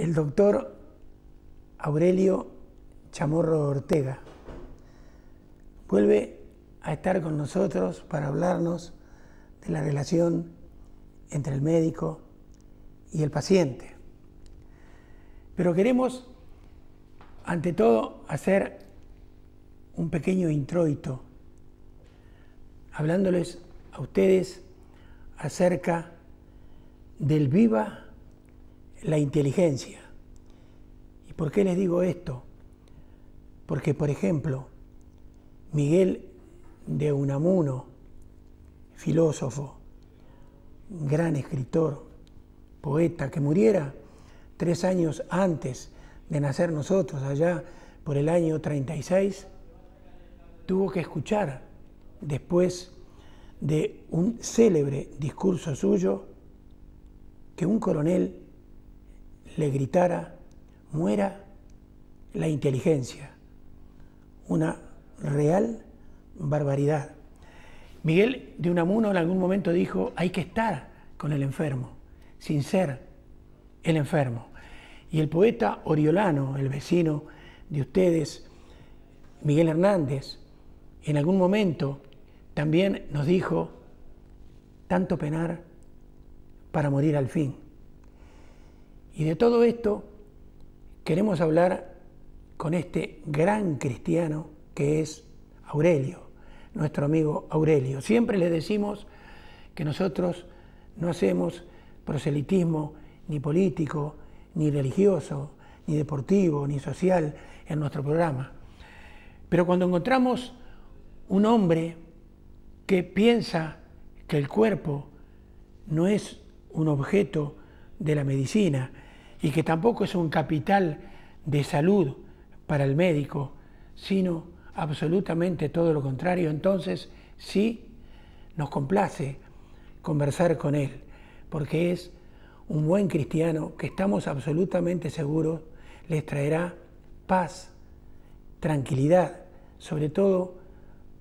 el doctor Aurelio Chamorro Ortega vuelve a estar con nosotros para hablarnos de la relación entre el médico y el paciente. Pero queremos, ante todo, hacer un pequeño introito, hablándoles a ustedes acerca del viva la inteligencia. ¿Y por qué les digo esto? Porque, por ejemplo, Miguel de Unamuno, filósofo, gran escritor, poeta, que muriera 3 años antes de nacer nosotros, allá por el año 36, tuvo que escuchar, después de un célebre discurso suyo, que un coronel le gritara: muera la inteligencia. Una real barbaridad. Miguel de Unamuno en algún momento dijo: hay que estar con el enfermo, sin ser el enfermo. Y el poeta oriolano, el vecino de ustedes, Miguel Hernández, en algún momento también nos dijo: tanto penar para morir al fin. Y de todo esto queremos hablar con este gran cristiano que es Aurelio, nuestro amigo Aurelio. Siempre le decimos que nosotros no hacemos proselitismo ni político, ni religioso, ni deportivo, ni social en nuestro programa. Pero cuando encontramos un hombre que piensa que el cuerpo no es un objeto de la medicina y que tampoco es un capital de salud para el médico, sino absolutamente todo lo contrario, entonces sí nos complace conversar con él, porque es un buen cristiano que estamos absolutamente seguros les traerá paz, tranquilidad, sobre todo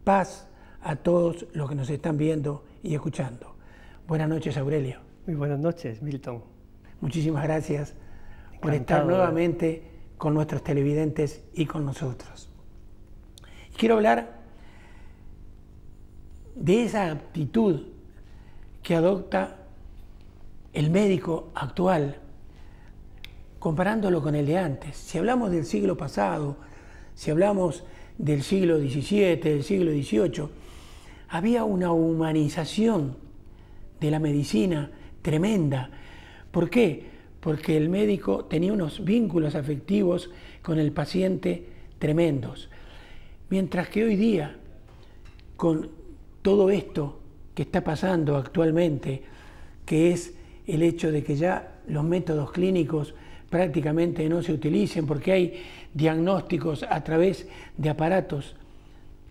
paz a todos los que nos están viendo y escuchando. Buenas noches, Aurelio. Muy buenas noches, Milton. Muchísimas gracias por estar nuevamente con nuestros televidentes y con nosotros. Quiero hablar de esa actitud que adopta el médico actual, comparándolo con el de antes. Si hablamos del siglo pasado, si hablamos del siglo XVII, del siglo XVIII, había una humanización de la medicina tremenda. ¿Por qué? Porque el médico tenía unos vínculos afectivos con el paciente tremendos. Mientras que hoy día, con todo esto que está pasando actualmente, que es el hecho de que ya los métodos clínicos prácticamente no se utilicen porque hay diagnósticos a través de aparatos.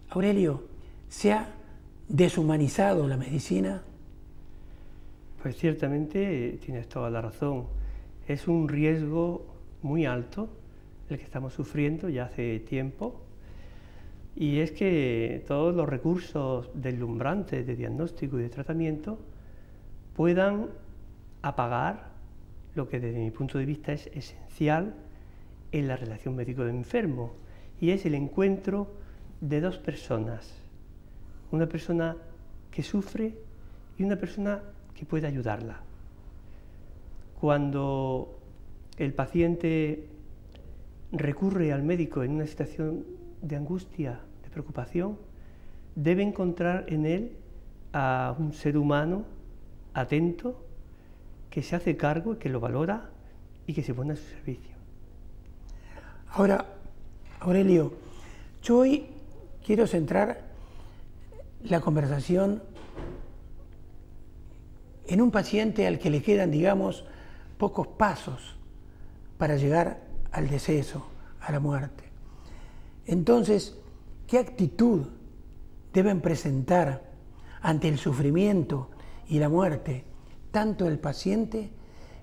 Aurelio, ¿se ha deshumanizado la medicina? Pues ciertamente tienes toda la razón. Es un riesgo muy alto el que estamos sufriendo ya hace tiempo. Y es que todos los recursos deslumbrantes de diagnóstico y de tratamiento puedan apagar lo que desde mi punto de vista es esencial en la relación médico-enfermo, y es el encuentro de dos personas, una persona que sufre y una persona que puede ayudarla. Cuando el paciente recurre al médico en una situación de angustia, de preocupación, debe encontrar en él a un ser humano atento, que se hace cargo, que lo valora y que se pone a su servicio. Ahora, Aurelio, yo hoy quiero centrar la conversación en un paciente al que le quedan, digamos, pocos pasos para llegar al deceso, a la muerte. Entonces, ¿qué actitud deben presentar ante el sufrimiento y la muerte tanto el paciente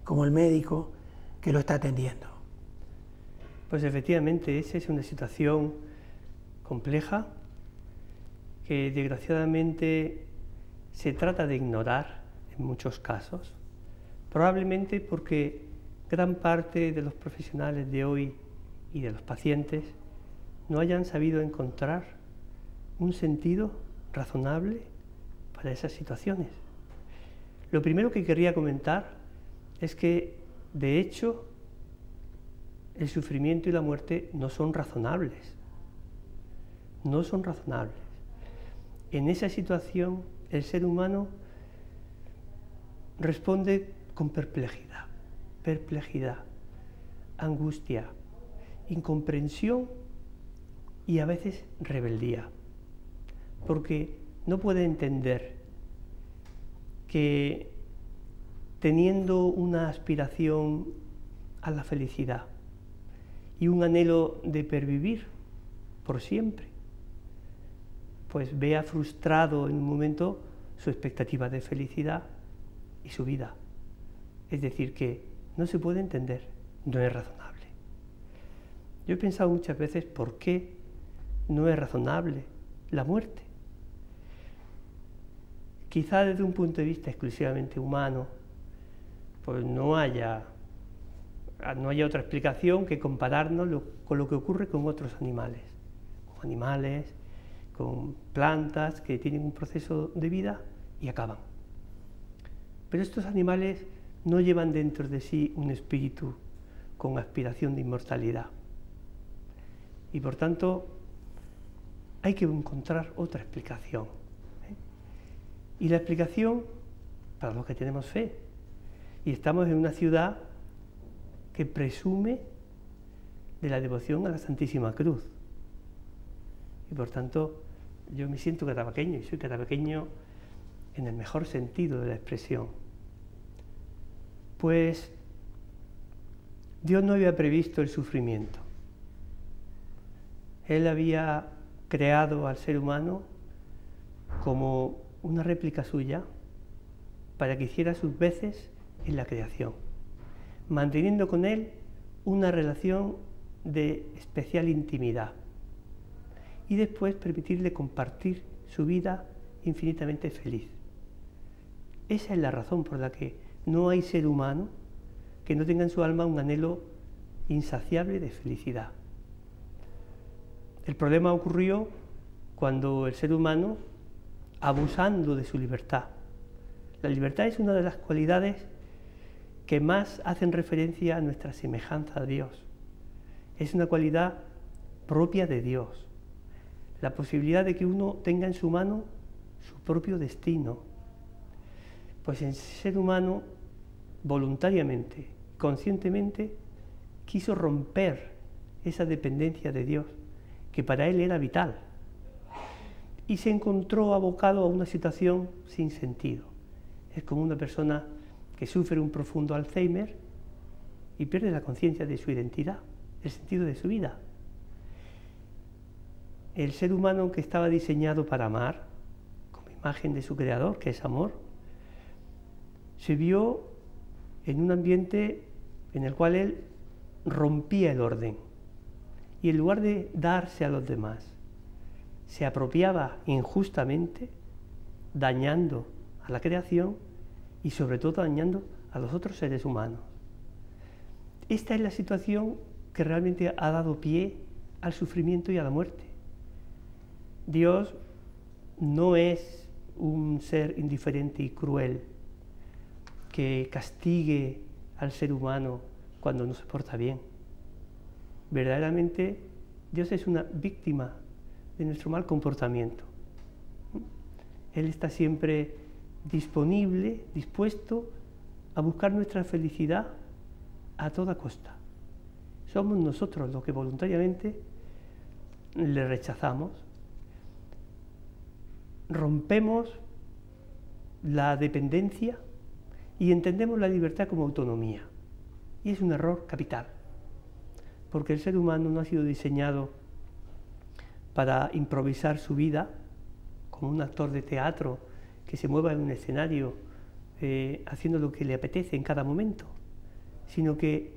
como el médico que lo está atendiendo? Pues efectivamente, esa es una situación compleja que desgraciadamente se trata de ignorar en muchos casos, probablemente porque gran parte de los profesionales de hoy y de los pacientes no hayan sabido encontrar un sentido razonable para esas situaciones. Lo primero que querría comentar es que, de hecho, el sufrimiento y la muerte no son razonables. No son razonables. En esa situación, el ser humano responde con perplejidad, angustia, incomprensión y a veces rebeldía, porque no puede entender que teniendo una aspiración a la felicidad y un anhelo de pervivir por siempre, pues vea frustrado en un momento su expectativa de felicidad y su vida. Es decir, que no se puede entender, no es razonable. Yo he pensado muchas veces por qué no es razonable la muerte. Quizá desde un punto de vista exclusivamente humano, pues no haya otra explicación que compararnos con lo que ocurre con otros animales, con plantas que tienen un proceso de vida y acaban. Pero estos animales no llevan dentro de sí un espíritu con aspiración de inmortalidad. Y por tanto, hay que encontrar otra explicación. Y la explicación, para los que tenemos fe, y estamos en una ciudad que presume de la devoción a la Santísima Cruz. Y por tanto, yo me siento catapequeño, y soy catapequeño en el mejor sentido de la expresión. Pues Dios no había previsto el sufrimiento. Él había creado al ser humano como una réplica suya para que hiciera sus veces en la creación, manteniendo con él una relación de especial intimidad y después permitirle compartir su vida infinitamente feliz. Esa es la razón por la que no hay ser humano que no tenga en su alma un anhelo insaciable de felicidad. El problema ocurrió cuando el ser humano, abusando de su libertad. La libertad es una de las cualidades que más hacen referencia a nuestra semejanza a Dios. Es una cualidad propia de Dios. La posibilidad de que uno tenga en su mano su propio destino. Pues el ser humano, voluntariamente, conscientemente, quiso romper esa dependencia de Dios, que para él era vital, y se encontró abocado a una situación sin sentido. Es como una persona que sufre un profundo Alzheimer y pierde la conciencia de su identidad, el sentido de su vida. El ser humano, que estaba diseñado para amar, como imagen de su creador, que es amor, se vio en un ambiente en el cual él rompía el orden y en lugar de darse a los demás, se apropiaba injustamente, dañando a la creación y sobre todo dañando a los otros seres humanos. Esta es la situación que realmente ha dado pie al sufrimiento y a la muerte. Dios no es un ser indiferente y cruel que castigue al ser humano cuando no se porta bien. Verdaderamente, Dios es una víctima de nuestro mal comportamiento. Él está siempre disponible, dispuesto a buscar nuestra felicidad a toda costa. Somos nosotros los que voluntariamente le rechazamos, rompemos la dependencia y entendemos la libertad como autonomía. Y es un error capital, porque el ser humano no ha sido diseñado para improvisar su vida como un actor de teatro que se mueva en un escenario haciendo lo que le apetece en cada momento, sino que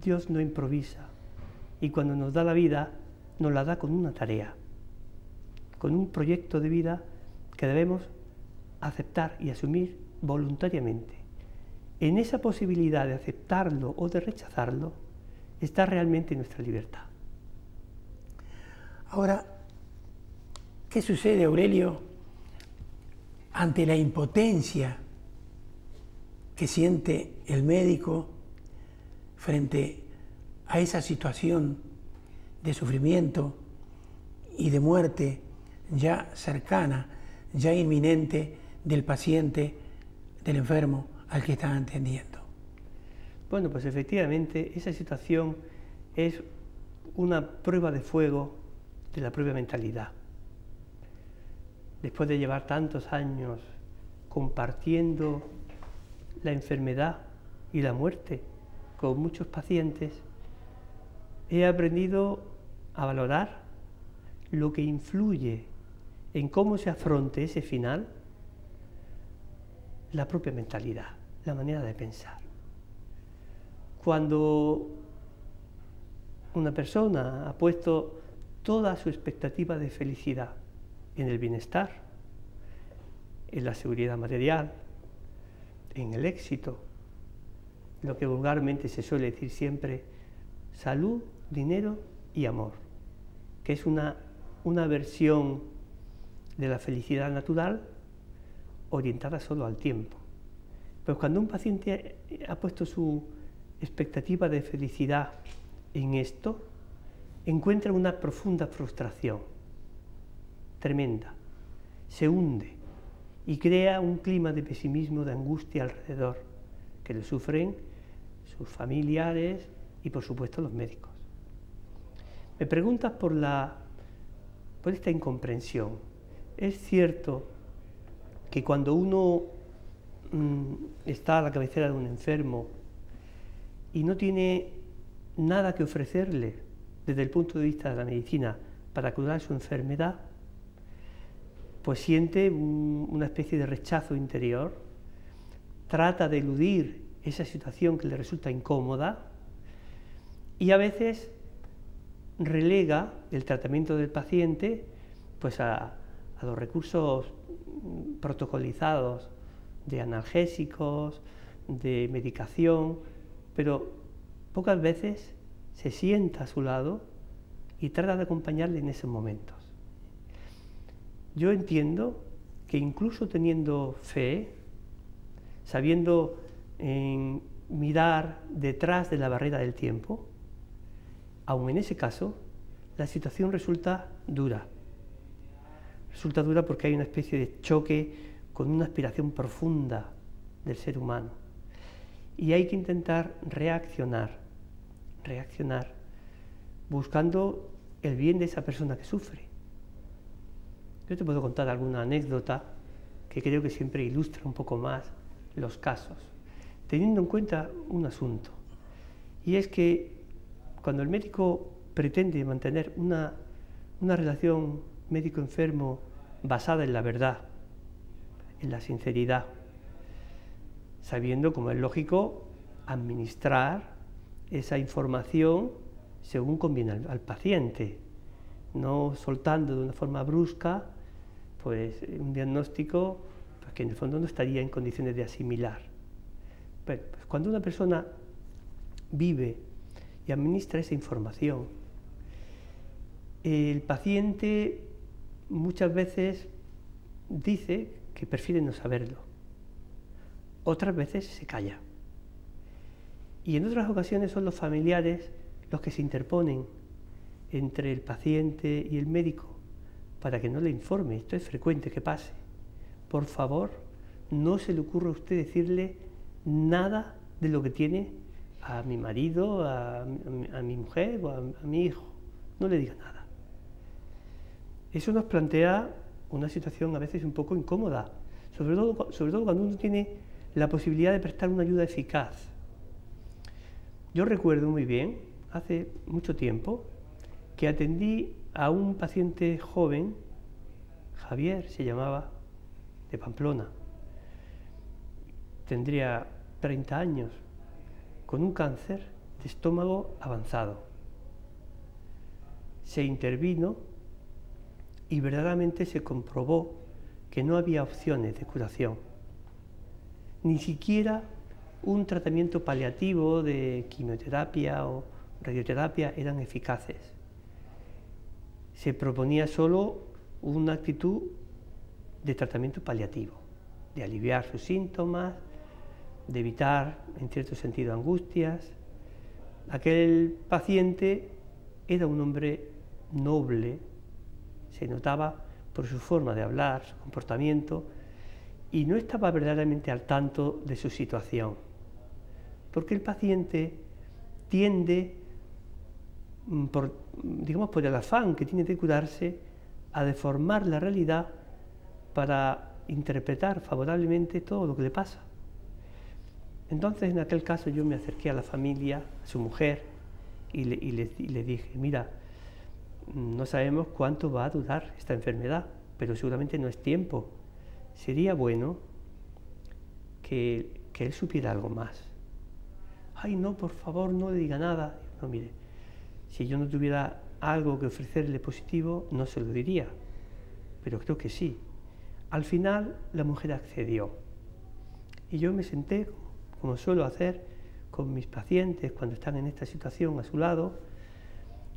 Dios no improvisa y cuando nos da la vida nos la da con una tarea, con un proyecto de vida que debemos aceptar y asumir voluntariamente. en esa posibilidad de aceptarlo o de rechazarlo está realmente nuestra libertad. Ahora, ¿qué sucede, Aurelio, ante la impotencia que siente el médico frente a esa situación de sufrimiento y de muerte ya cercana, ya inminente del paciente, del enfermo al que están atendiendo? Bueno, pues efectivamente esa situación es una prueba de fuego de la propia mentalidad. Después de llevar tantos años compartiendo la enfermedad y la muerte con muchos pacientes, he aprendido a valorar lo que influye en cómo se afronte ese final, la propia mentalidad, la manera de pensar. Cuando una persona ha puesto toda su expectativa de felicidad en el bienestar, en la seguridad material, en el éxito, lo que vulgarmente se suele decir siempre, salud, dinero y amor, que es una versión de la felicidad natural orientada solo al tiempo. Pues cuando un paciente ha puesto su expectativa de felicidad en esto, encuentra una profunda frustración, tremenda, se hunde y crea un clima de pesimismo, de angustia alrededor, que lo sufren sus familiares y por supuesto los médicos. Me preguntas por esta incomprensión. Es cierto que cuando uno está a la cabecera de un enfermo y no tiene nada que ofrecerle desde el punto de vista de la medicina para curar su enfermedad, pues siente una especie de rechazo interior, trata de eludir esa situación que le resulta incómoda y a veces relega el tratamiento del paciente pues a los recursos protocolizados de analgésicos, de medicación, pero pocas veces se sienta a su lado y trata de acompañarle en esos momentos. Yo entiendo que incluso teniendo fe, sabiendo mirar detrás de la barrera del tiempo, aun en ese caso, la situación resulta dura. Resulta dura porque hay una especie de choque con una aspiración profunda del ser humano. Y hay que intentar reaccionar, buscando el bien de esa persona que sufre. Yo te puedo contar alguna anécdota que creo que siempre ilustra un poco más los casos, teniendo en cuenta un asunto, y es que cuando el médico pretende mantener una relación médico-enfermo basada en la verdad, en la sinceridad, sabiendo, como es lógico, administrar esa información según conviene al paciente, no soltando de una forma brusca pues un diagnóstico pues, que en el fondo no estaría en condiciones de asimilar. Pero, pues, cuando una persona vive y administra esa información, el paciente muchas veces dice que prefiere no saberlo, otras veces se calla. Y en otras ocasiones son los familiares los que se interponen entre el paciente y el médico para que no le informe. Esto es frecuente que pase. Por favor, no se le ocurra a usted decirle nada de lo que tiene a mi marido, a mi mujer o a mi hijo. No le diga nada. Eso nos plantea una situación a veces un poco incómoda, sobre todo cuando uno tiene la posibilidad de prestar una ayuda eficaz. Yo recuerdo muy bien, hace mucho tiempo, que atendí a un paciente joven, Javier se llamaba, de Pamplona. Tendría 30 años, con un cáncer de estómago avanzado. Se intervino y verdaderamente se comprobó que no había opciones de curación, ni siquiera un tratamiento paliativo de quimioterapia o radioterapia eran eficaces. Se proponía solo una actitud de tratamiento paliativo, de aliviar sus síntomas, de evitar, en cierto sentido, angustias. Aquel paciente era un hombre noble, se notaba por su forma de hablar, su comportamiento, y no estaba verdaderamente al tanto de su situación, porque el paciente tiende, por el afán que tiene de curarse, a deformar la realidad para interpretar favorablemente todo lo que le pasa. Entonces, en aquel caso, yo me acerqué a la familia, a su mujer, y le dije, mira, no sabemos cuánto va a durar esta enfermedad, pero seguramente no es tiempo. Sería bueno que él supiera algo más. Ay, no, por favor, no le diga nada. No, mire, si yo no tuviera algo que ofrecerle positivo, no se lo diría, pero creo que sí. Al final, la mujer accedió. Y yo me senté, como suelo hacer con mis pacientes cuando están en esta situación a su lado,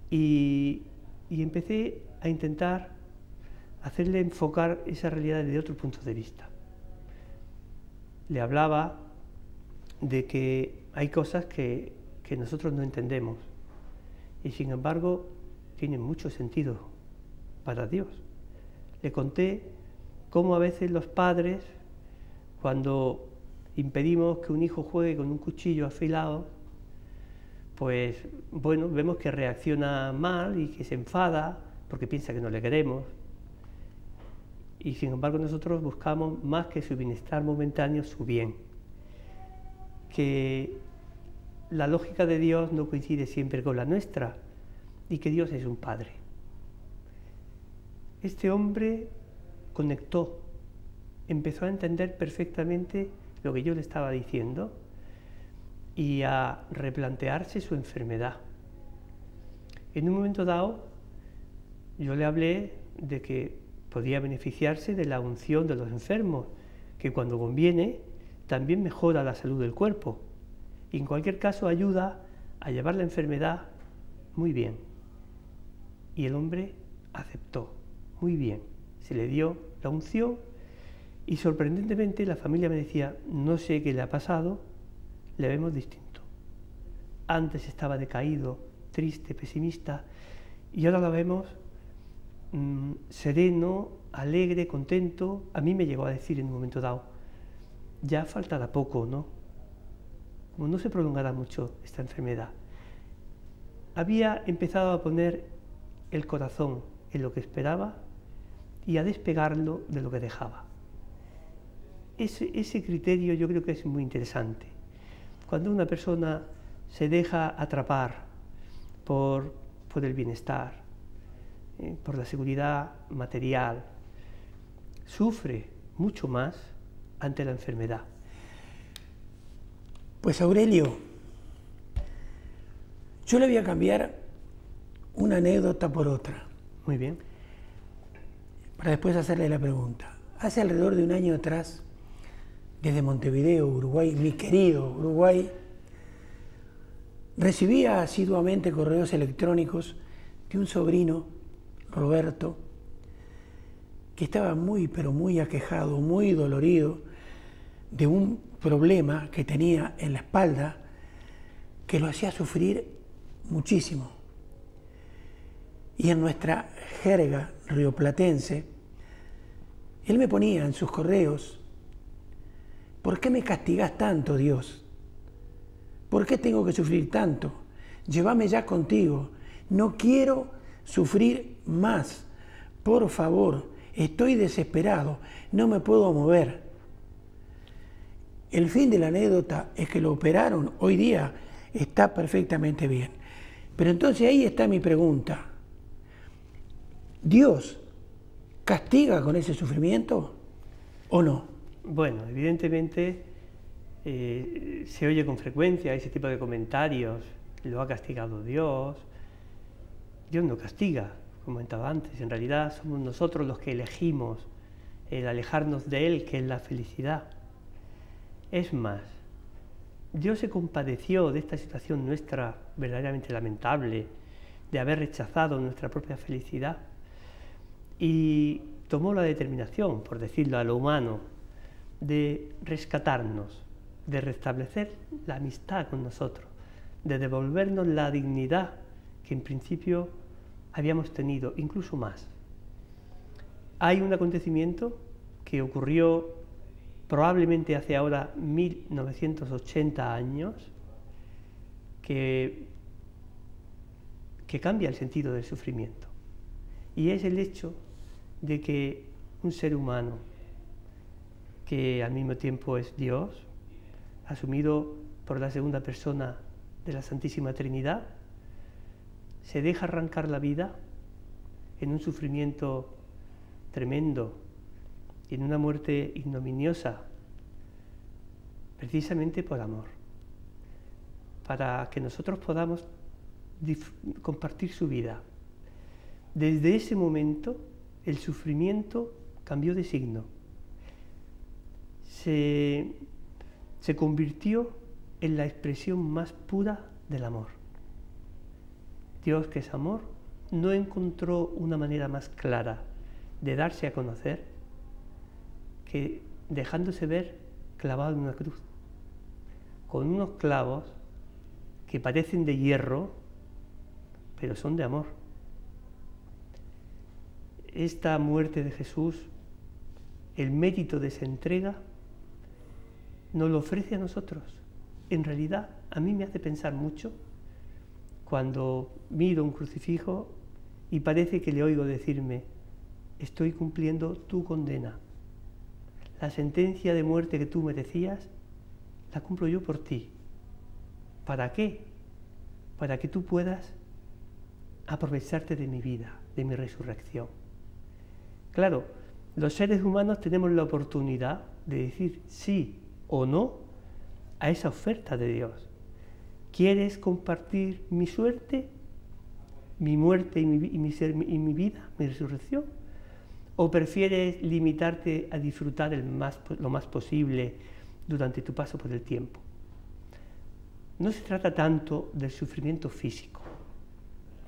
y empecé a intentar hacerle enfocar esa realidad desde otro punto de vista. Le hablaba de que hay cosas que nosotros no entendemos y sin embargo tienen mucho sentido para Dios. Le conté cómo a veces los padres, cuando impedimos que un hijo juegue con un cuchillo afilado, pues bueno, vemos que reacciona mal y que se enfada porque piensa que no le queremos. Y sin embargo nosotros buscamos más que su bienestar momentáneo, su bien. Que la lógica de Dios no coincide siempre con la nuestra y que Dios es un Padre. Este hombre conectó, empezó a entender perfectamente lo que yo le estaba diciendo y a replantearse su enfermedad. En un momento dado, yo le hablé de que podía beneficiarse de la unción de los enfermos, que cuando conviene también mejora la salud del cuerpo y en cualquier caso ayuda a llevar la enfermedad muy bien. Y el hombre aceptó muy bien, se le dio la unción y sorprendentemente la familia me decía, no sé qué le ha pasado, le vemos distinto. Antes estaba decaído, triste, pesimista, y ahora la vemos sereno, alegre, contento. A mí me llegó a decir en un momento dado, ya faltará poco, ¿no? Como no se prolongará mucho esta enfermedad. Había empezado a poner el corazón en lo que esperaba y a despegarlo de lo que dejaba. Ese criterio yo creo que es muy interesante. Cuando una persona se deja atrapar por el bienestar, por la seguridad material, sufre mucho más ante la enfermedad. Pues Aurelio, yo le voy a cambiar una anécdota por otra. Muy bien. Para después hacerle la pregunta. Hace alrededor de un año atrás, desde Montevideo, Uruguay, mi querido Uruguay, recibía asiduamente correos electrónicos de un sobrino, Roberto, que estaba muy, pero muy aquejado, muy dolorido de un problema que tenía en la espalda que lo hacía sufrir muchísimo. Y en nuestra jerga rioplatense, él me ponía en sus correos, ¿por qué me castigás tanto, Dios? ¿Por qué tengo que sufrir tanto? Llévame ya contigo, no quiero sufrir más, por favor, estoy desesperado, no me puedo mover. El fin de la anécdota es que lo operaron, hoy día está perfectamente bien. Pero entonces ahí está mi pregunta. ¿Dios castiga con ese sufrimiento o no? Bueno, evidentemente se oye con frecuencia ese tipo de comentarios, lo ha castigado Dios. Dios no castiga, como comentaba antes, en realidad somos nosotros los que elegimos el alejarnos de Él, que es la felicidad. Es más, Dios se compadeció de esta situación nuestra verdaderamente lamentable, de haber rechazado nuestra propia felicidad, y tomó la determinación, por decirlo a lo humano, de rescatarnos, de restablecer la amistad con nosotros, de devolvernos la dignidad que en principio habíamos tenido, incluso más. Hay un acontecimiento que ocurrió probablemente hace ahora 1980 años, que cambia el sentido del sufrimiento. Y es el hecho de que un ser humano, que al mismo tiempo es Dios, asumido por la segunda persona de la Santísima Trinidad, se deja arrancar la vida en un sufrimiento tremendo, y en una muerte ignominiosa, precisamente por amor, para que nosotros podamos compartir su vida. Desde ese momento el sufrimiento cambió de signo, se convirtió en la expresión más pura del amor. Dios, que es amor, no encontró una manera más clara de darse a conocer que dejándose ver clavado en una cruz, con unos clavos que parecen de hierro, pero son de amor. Esta muerte de Jesús, el mérito de esa entrega, nos lo ofrece a nosotros. En realidad, a mí me hace pensar mucho cuando miro un crucifijo y parece que le oigo decirme: estoy cumpliendo tu condena. La sentencia de muerte que tú merecías, la cumplo yo por ti. ¿Para qué? Para que tú puedas aprovecharte de mi vida, de mi resurrección. Claro, los seres humanos tenemos la oportunidad de decir sí o no a esa oferta de Dios. ¿Quieres compartir mi suerte, mi muerte y mi vida, mi resurrección? ¿O prefieres limitarte a disfrutar lo más posible durante tu paso por el tiempo? No se trata tanto del sufrimiento físico,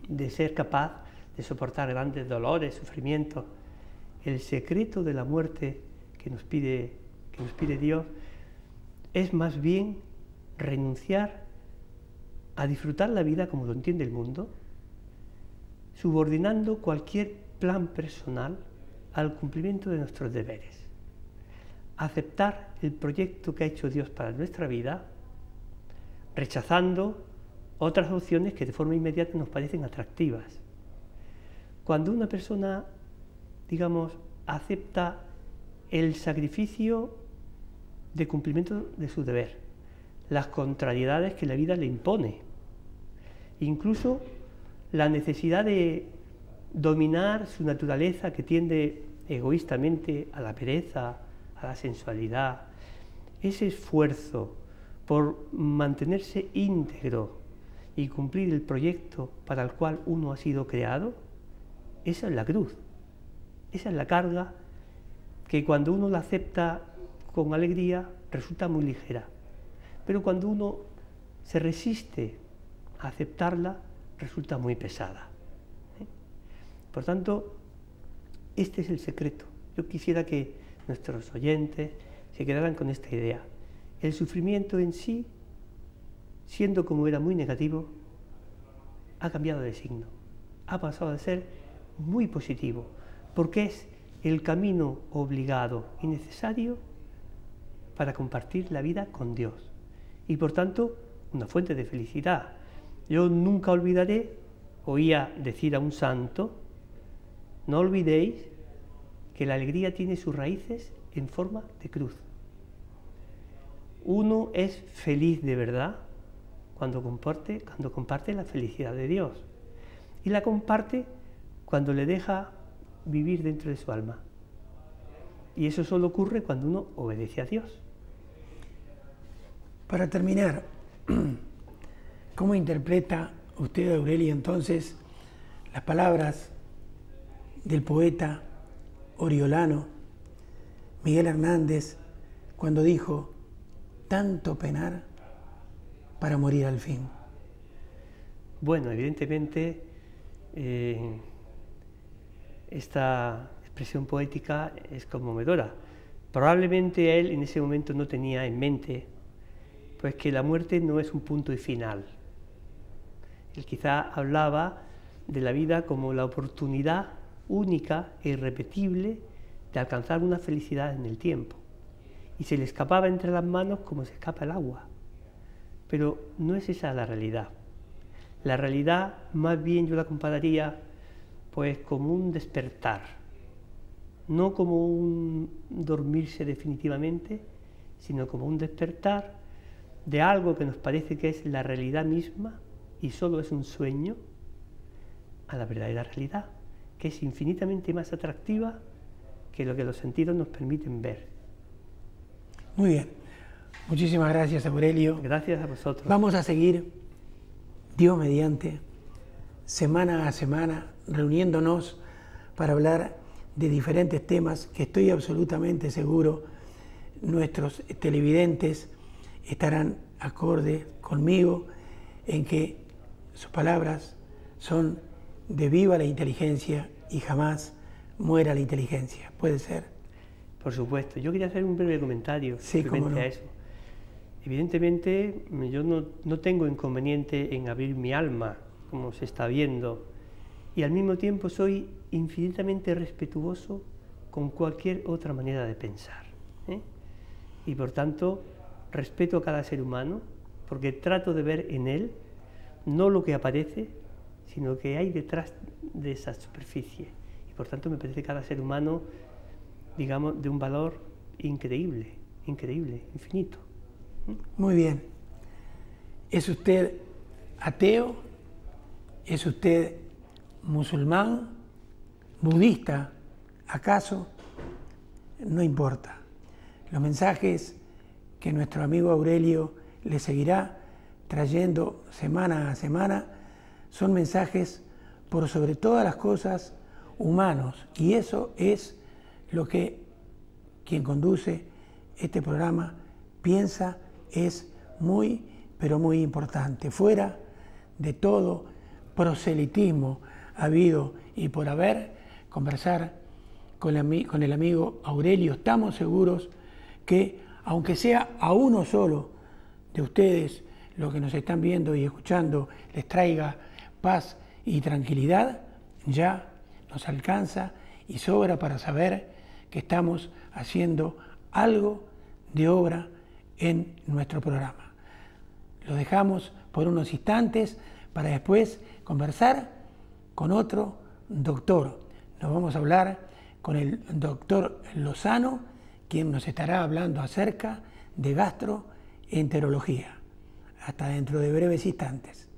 de ser capaz de soportar grandes dolores, sufrimientos. El secreto de la muerte que nos pide Dios es más bien renunciar a disfrutar la vida como lo entiende el mundo, subordinando cualquier plan personal al cumplimiento de nuestros deberes. Aceptar el proyecto que ha hecho Dios para nuestra vida, rechazando otras opciones que de forma inmediata nos parecen atractivas. Cuando una persona, digamos, acepta el sacrificio de cumplimiento de su deber, las contrariedades que la vida le impone, incluso la necesidad de dominar su naturaleza que tiende egoístamente a la pereza, a la sensualidad, ese esfuerzo por mantenerse íntegro y cumplir el proyecto para el cual uno ha sido creado, esa es la cruz, esa es la carga que cuando uno la acepta con alegría resulta muy ligera, pero cuando uno se resiste a aceptarla resulta muy pesada. Por tanto, este es el secreto. Yo quisiera que nuestros oyentes se quedaran con esta idea. El sufrimiento en sí, siendo como era muy negativo, ha cambiado de signo. Ha pasado a ser muy positivo, porque es el camino obligado y necesario para compartir la vida con Dios. Y por tanto, una fuente de felicidad. Yo nunca olvidaré, oía decir a un santo: no olvidéis que la alegría tiene sus raíces en forma de cruz. Uno es feliz de verdad cuando comparte la felicidad de Dios. Y la comparte cuando le deja vivir dentro de su alma. Y eso solo ocurre cuando uno obedece a Dios. Para terminar, ¿cómo interpreta usted, Aurelio, entonces las palabras del poeta oriolano Miguel Hernández cuando dijo: tanto penar para morir al fin? Bueno, evidentemente esta expresión poética es conmovedora. Probablemente él en ese momento no tenía en mente pues que la muerte no es un punto y final. Él quizá hablaba de la vida como la oportunidad única e irrepetible de alcanzar una felicidad en el tiempo. Y se le escapaba entre las manos como se escapa el agua. Pero no es esa la realidad. La realidad, más bien yo la compararía pues como un despertar, no como un dormirse definitivamente, sino como un despertar de algo que nos parece que es la realidad misma y solo es un sueño, a la verdadera realidad, que es infinitamente más atractiva que lo que los sentidos nos permiten ver. Muy bien. Muchísimas gracias, Aurelio. Gracias a vosotros. Vamos a seguir, Dios mediante, semana a semana, reuniéndonos para hablar de diferentes temas que estoy absolutamente seguro nuestros televidentes estarán acorde conmigo en que sus palabras son de viva la inteligencia y jamás muera la inteligencia. ¿Puede ser? Por supuesto. Yo quería hacer un breve comentario cómo no. a eso. Evidentemente, yo no tengo inconveniente en abrir mi alma, como se está viendo, y al mismo tiempo soy infinitamente respetuoso con cualquier otra manera de pensar, ¿eh? Y por tanto, respeto a cada ser humano, porque trato de ver en él no lo que aparece, sino lo que hay detrás de esa superficie. Y por tanto me parece cada ser humano, digamos, de un valor increíble, infinito. Muy bien. ¿Es usted ateo? ¿Es usted musulmán? ¿Budista? ¿Acaso? No importa. Los mensajes que nuestro amigo Aurelio le seguirá trayendo semana a semana son mensajes por sobre todas las cosas humanos, y eso es lo que quien conduce este programa piensa es muy, pero muy importante. Fuera de todo proselitismo habido y por haber, conversar con el amigo Aurelio, estamos seguros que, aunque sea a uno solo de ustedes, los que nos están viendo y escuchando, les traiga paz y tranquilidad, ya nos alcanza y sobra para saber que estamos haciendo algo de obra en nuestro programa. Lo dejamos por unos instantes para después conversar con otro doctor. Nos vamos a hablar con el doctor Lozano, quien nos estará hablando acerca de gastroenterología. Hasta dentro de breves instantes.